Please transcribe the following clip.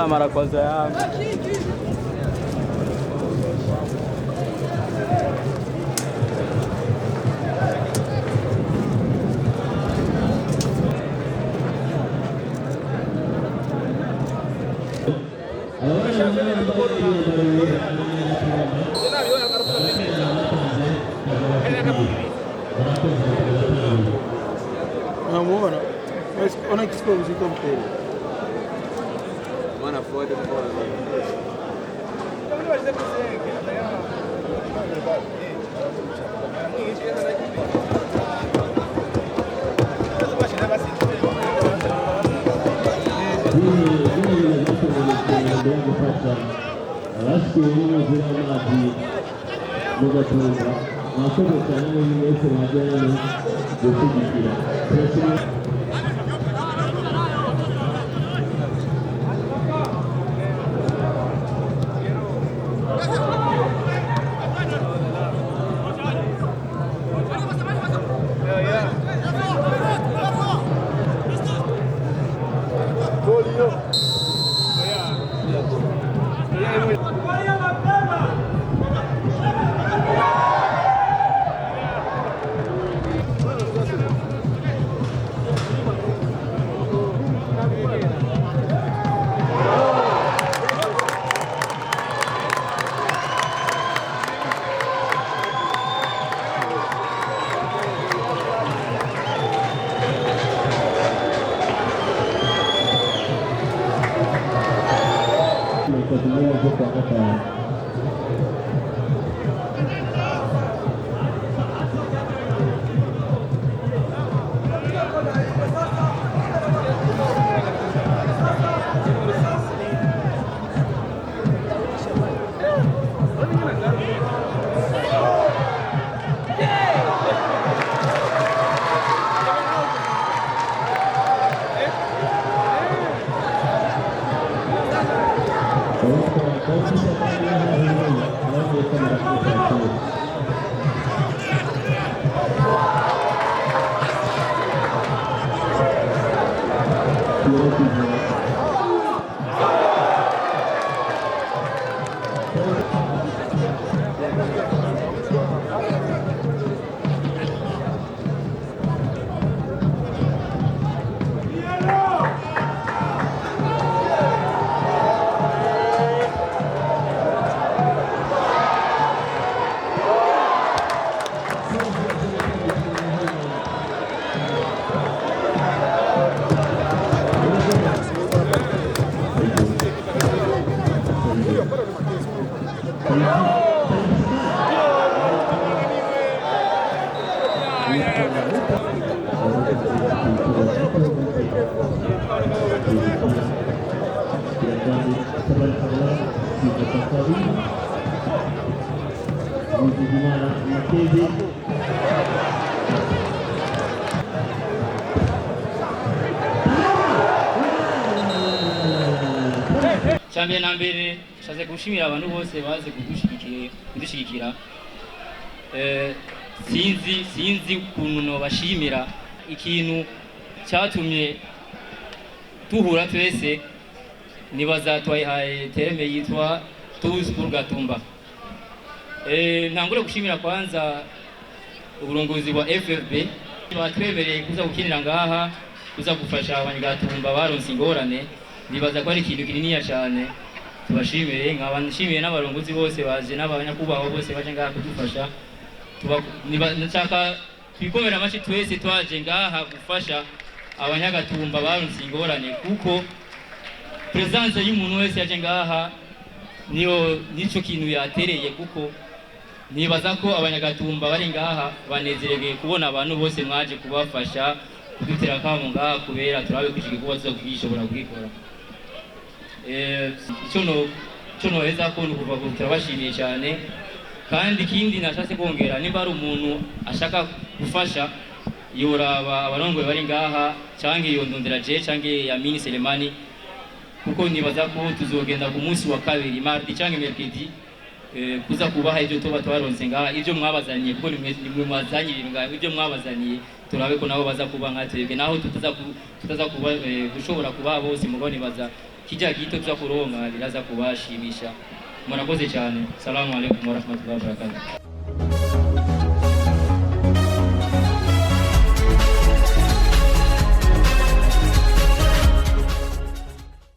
Ila mara kwanza yangu. Namuona. Mas ona que escova de campeiro. Mano, foda da bola. Acho que ele virou uma de jogador. Mas como está no esse lado do time, Chambe na mbere shaze gushimira abantu bose baze kudushigikira sinzi ukuntu no bashimira ikintu cyatumye tuhura twese nibaza twayihaye tereme yitwa Tous pour Gatumba. Ntangure gushimira kwanza uburongozi bwa FFB batwemereye kuza gukinira ngaha kuza gufasha abanyagatumba baronse ingorane. Nibaza ko ari ikintu kininiya cyane, tubashimire. Nk'abanshimiye n'abarongozi bose baje n'abanyakubaho bose baje ngaha kudufasha. Nshaka twikomera amashi twese twaje ngaha gufasha abanyagatumba baronse ingorane, kuko presence y'umuntu wese yaje ngaha nico kintu yatereye, kuko nibaza ko abanyagatumba bari ngaha banezereye kubona abantu bose mwaje kubafasha kudutera kamo ngaha, kubera turabe kushigikuba zo kwishobora kwikora. Cyo heza ko nukuva turabashimiye cyane. Kandi ikindi nashatse kongera, niba ari umuntu ashaka gufasha yoraba abarongoye bari ngaha cyangwa iyo ndondera je cyangwa ya Mini Selemani, kuko nibaza ko tuzogenda ku munsi wa kabiri mardi cyangwa mercredi kuza kubaha ibyo tuba twaronse ngaha, ibyo mwabazaniye, kuko nimwe mwazanye ibintu ngaha, ibyo mwabazaniye turabe ko nabo baza kuba nkatwebwe, naho tutaza kuba gushobora kuba bose mugoni baza kijya gito tuza kuronka biraza kubashimisha. Murakoze cyane. Salamu alaykum wa rahmatullahi wa barakatuh.